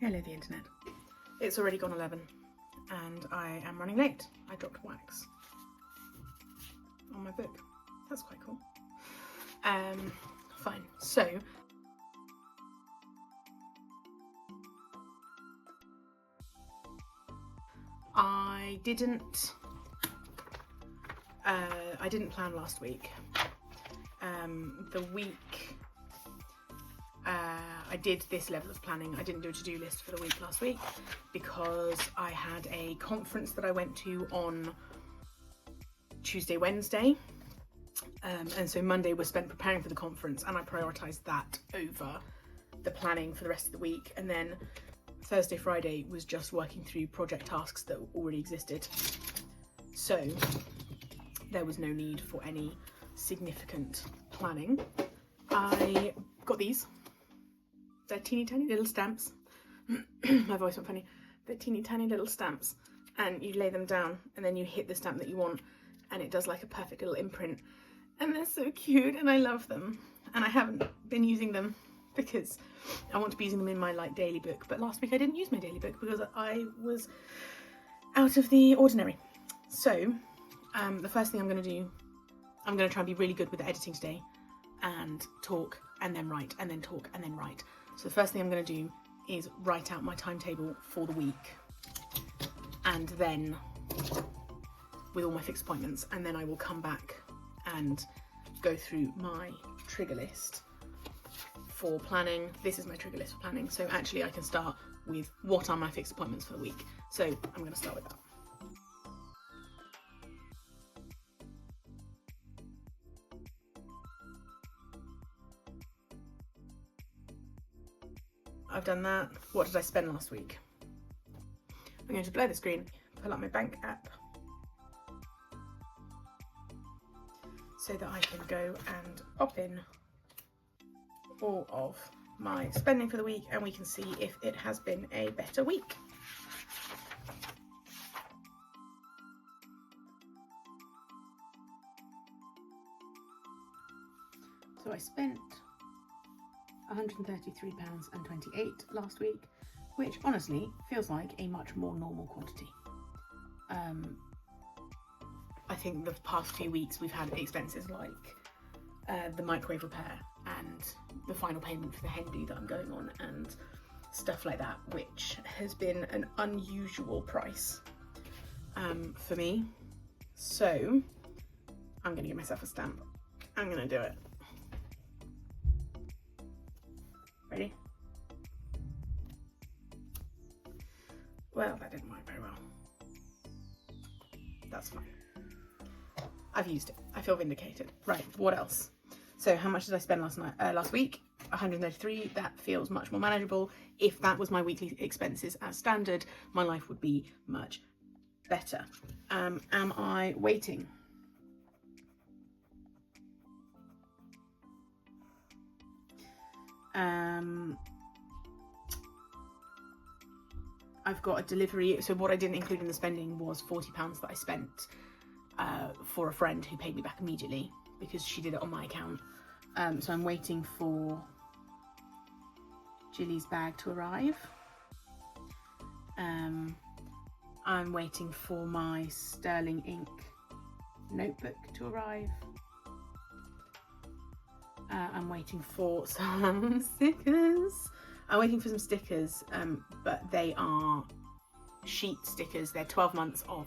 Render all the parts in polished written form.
Hello, the internet. It's already gone 11 and I am running late. I dropped wax on my book. That's quite cool. Fine. So I didn't plan last week. The week I did this level of planning. I didn't do a to-do list for the week last week because I had a conference that I went to on Tuesday, Wednesday. And so Monday was spent preparing for the conference and I prioritised that over the planning for the rest of the week. And then Thursday, Friday was just working through project tasks that already existed. So there was no need for any significant planning. I got these. They're teeny tiny little stamps. My voice went funny. They're teeny tiny little stamps and you lay them down and then you hit the stamp that you want and it does like a perfect little imprint. And they're so cute and I love them. And I haven't been using them because I want to be using them in my like daily book. But last week I didn't use my daily book because I was out of the ordinary. So the first thing I'm going to do, I'm going to try and be really good with the editing today and talk and then write and then talk and then write. So the first thing I'm going to do is write out my timetable for the week and then with all my fixed appointments, and then I will come back and go through my trigger list for planning. This is my trigger list for planning. So actually I can start with what are my fixed appointments for the week. So I'm going to start with that. I've done that. What did I spend last week? I'm going to blur the screen, pull up my bank app so that I can go and pop in all of my spending for the week and we can see if it has been a better week. So I spent £133.28 last week, which honestly feels like a much more normal quantity. I think the past few weeks we've had expenses like the microwave repair and the final payment for the hen do that I'm going on and stuff like that, which has been an unusual price for me. So I'm going to give myself a stamp. I'm going to do it. Ready? Well, that didn't work very well. That's fine. I've used it. I feel vindicated. Right, what else? So how much did I spend last week? 133. That feels much more manageable. If that was my weekly expenses as standard, my life would be much better. Am I waiting? I've got a delivery. So what I didn't include in the spending was £40 that I spent for a friend who paid me back immediately because she did it on my account. So I'm waiting for Jilly's bag to arrive. I'm waiting for my Sterling ink notebook to arrive. I'm waiting for some stickers. I'm waiting for some stickers, but they are sheet stickers. They're 12 months of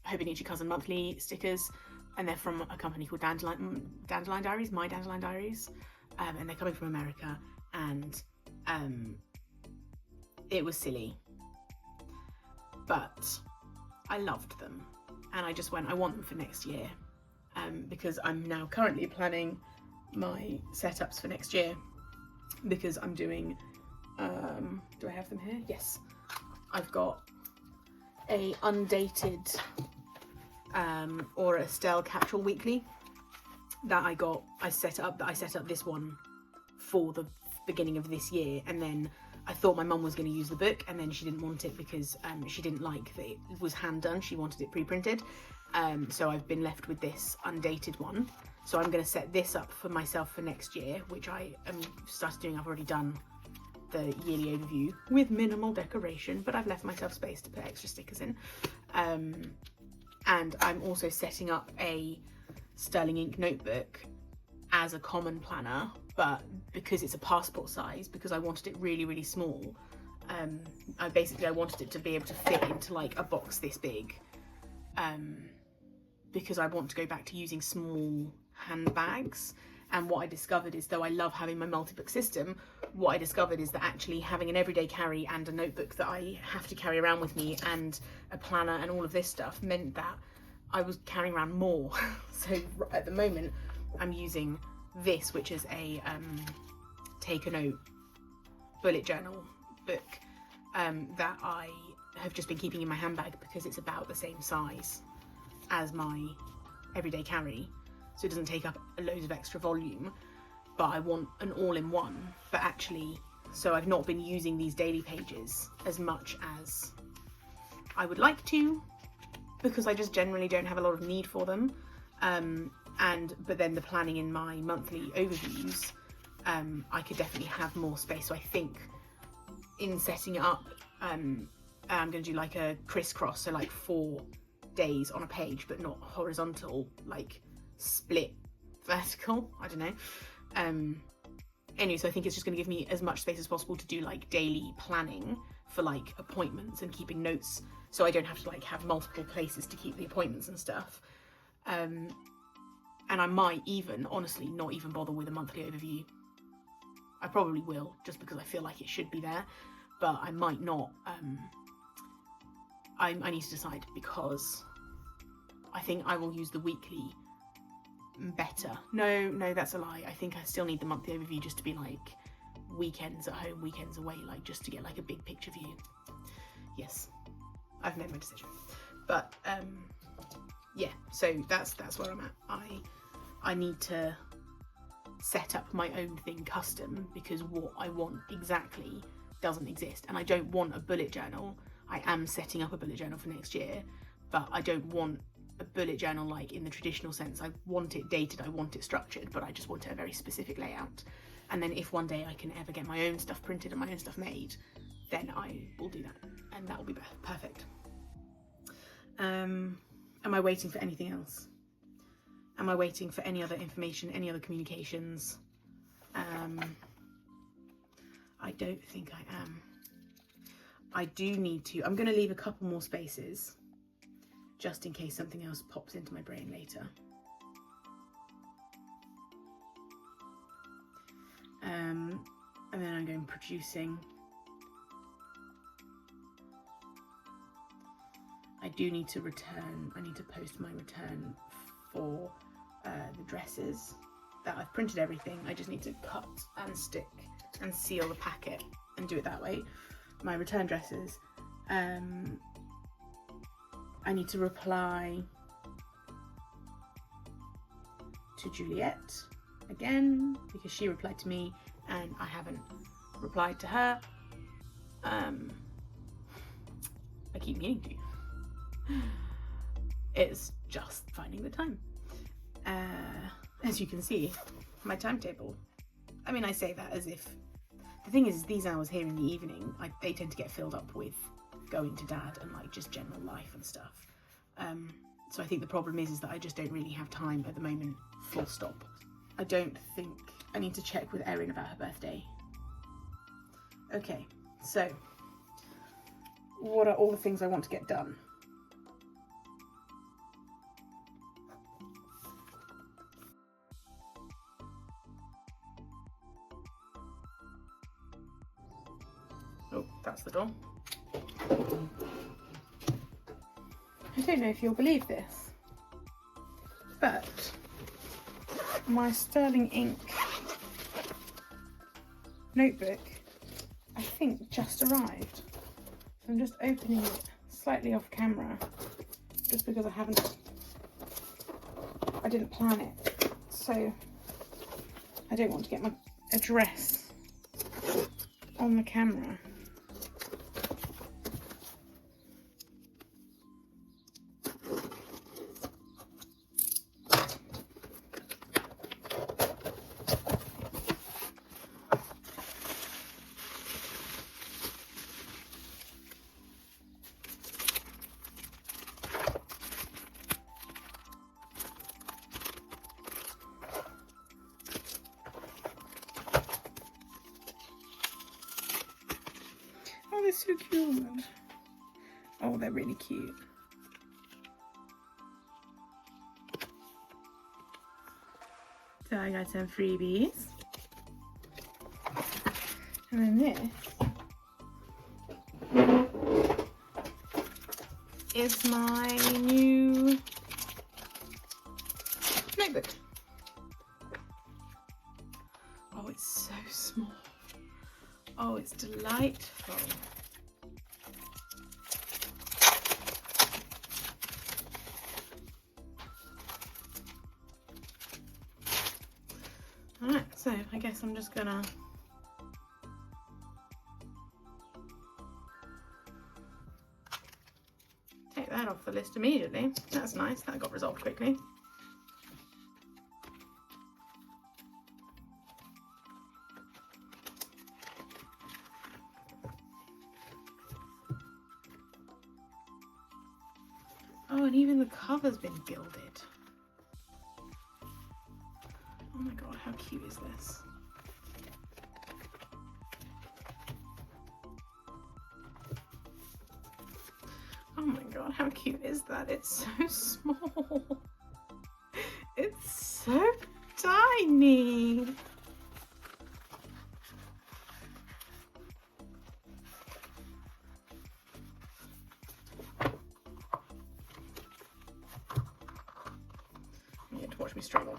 Hobonichi Cousin monthly stickers, and they're from a company called Dandelion Diaries, My Dandelion Diaries, and they're coming from America, and it was silly, but I loved them, and I just went, I want them for next year, because I'm now currently planning my setups for next year, because I'm doing, do I have them here? Yes, I've got a undated or Estelle Catchall Weekly that I set up this one for the beginning of this year, and then I thought my mum was going to use the book and then she didn't want it because she didn't like that it was hand done. She wanted it pre-printed, so I've been left with this undated one. So I'm going to set this up for myself for next year, which I started doing. I've already done the yearly overview with minimal decoration, but I've left myself space to put extra stickers in. And I'm also setting up a Sterling ink notebook as a common planner, but because it's a passport size, because I wanted it really, really small, I wanted it to be able to fit into like a box this big, because I want to go back to using small handbags. And what I discovered is, though I love having my multi-book system, what I discovered is that actually having an everyday carry and a notebook that I have to carry around with me and a planner and all of this stuff meant that I was carrying around more. So at the moment I'm using this, which is a take a note bullet journal book that I have just been keeping in my handbag because it's about the same size as my everyday carry, so it doesn't take up loads of extra volume, but I want an all-in-one. But actually, so I've not been using these daily pages as much as I would like to, because I just generally don't have a lot of need for them. But then the planning in my monthly overviews, I could definitely have more space. So I think in setting it up, I'm going to do like a crisscross, so like 4 days on a page, but not horizontal, like split vertical, I don't know. Anyway, so I think it's just going to give me as much space as possible to do like daily planning for like appointments and keeping notes, so I don't have to like have multiple places to keep the appointments and stuff. And I might even, honestly, not even bother with a monthly overview. I probably will, just because I feel like it should be there, but I might not. I need to decide, because I think I will use the weekly better. No, that's a lie. I think I still need the monthly overview just to be like weekends at home, weekends away, like just to get like a big picture view. Yes, I've made my decision. But yeah, so that's where I'm at. I need to set up my own thing custom, because what I want exactly doesn't exist, and I don't want a bullet journal. I am setting up a bullet journal for next year, but I don't want a bullet journal like in the traditional sense. I want it dated, I want it structured, but I just want a very specific layout. And then if one day I can ever get my own stuff printed and my own stuff made, then I will do that, and that will be perfect. Am I waiting for anything else? Am I waiting for any other information, any other communications? I don't think I am. I do need to, I'm going to leave a couple more spaces just in case something else pops into my brain later. And then I'm going producing. I do need to return, I need to post my return for the dresses that I've printed everything. I just need to cut and stick and seal the packet and do it that way. My return dresses. I need to reply to Juliet again, because she replied to me and I haven't replied to her. I keep meaning to. It's just finding the time. As you can see, my timetable. I mean, I say that as if, the thing is these hours here in the evening, they tend to get filled up with going to dad and like just general life and stuff. So I think the problem is that I just don't really have time at the moment, full stop. I don't think, I need to check with Erin about her birthday. Okay, so what are all the things I want to get done? Oh, that's the door. I don't know if you'll believe this, but my Sterling ink notebook, I think, just arrived. So I'm just opening it slightly off camera, just because I didn't plan it. So I don't want to get my address on the camera. so cute. Oh, they're really cute. So I got some freebies. And then this is my new notebook. Oh, it's so small. Oh, it's delightful. Alright, so I guess I'm just gonna take that off the list immediately. That's nice, that got resolved quickly. Oh, and even the cover's been gilded. Oh my god, how cute is this? Oh my god, how cute is that? It's so small. It's so tiny. You get to watch me struggle.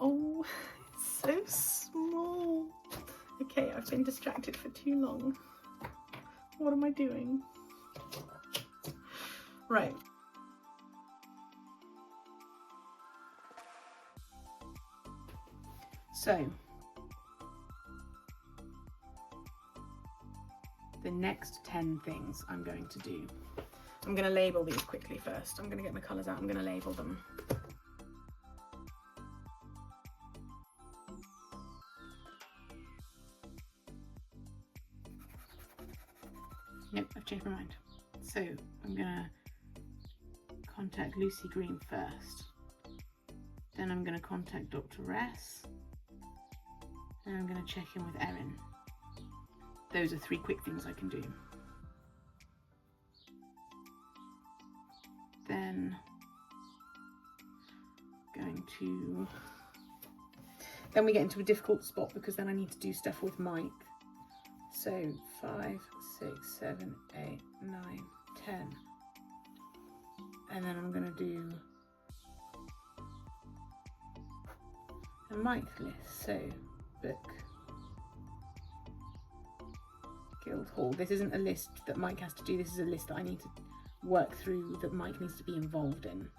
Oh, it's so small. Okay, I've been distracted for too long. What am I doing? Right. So, the next 10 things I'm going to do. I'm going to label these quickly first. I'm going to get my colours out. I'm going to label them. Nope, I've changed my mind. So I'm gonna contact Lucy Green first. Then I'm gonna contact Dr. S. Then I'm gonna check in with Erin. Those are 3 quick things I can do. Then then we get into a difficult spot because then I need to do stuff with Mike. So 5, 6, 7, 8, 9, 10. And then I'm going to do a Mike list. So book, Guildhall. This isn't a list that Mike has to do. This is a list that I need to work through, that Mike needs to be involved in.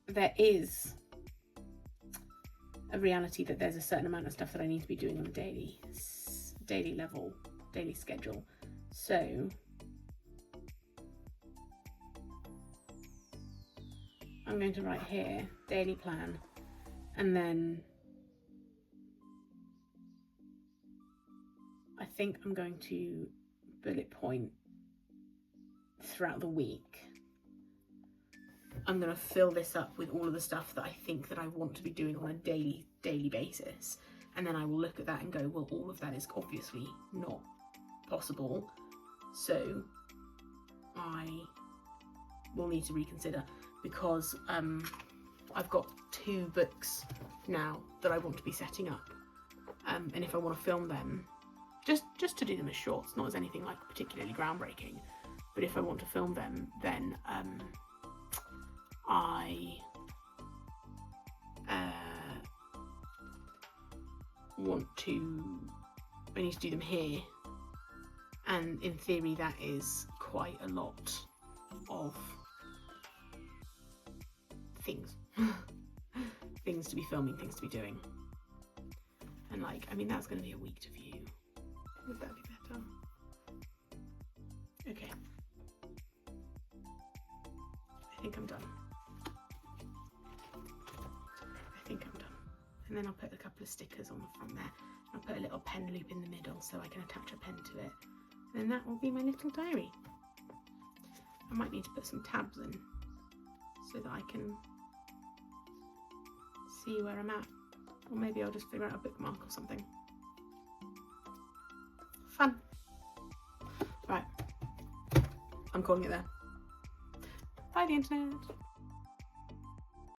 There is a reality that there's a certain amount of stuff that I need to be doing on a daily level, daily schedule. So I'm going to write here, daily plan, and then I think I'm going to bullet point throughout the week. I'm going to fill this up with all of the stuff that I think that I want to be doing on a daily basis, and then I will look at that and go, well, all of that is obviously not possible, so I will need to reconsider, because I've got 2 books now that I want to be setting up, and if I want to film them, just to do them as shorts, not as anything like particularly groundbreaking, but if I want to film them, then I need to do them here, and in theory that is quite a lot of things things to be filming, things to be doing. And like, I mean, that's going to be a week to view. Would that be better? Okay. I think I'm done. I think I'm done. And then I'll put a couple of stickers on the front there. I'll put a little pen loop in the middle so I can attach a pen to it. And then that will be my little diary. I might need to put some tabs in so that I can see where I'm at. Or maybe I'll just figure out a bookmark or something. Fun. Right. I'm calling it there. Bye, the internet.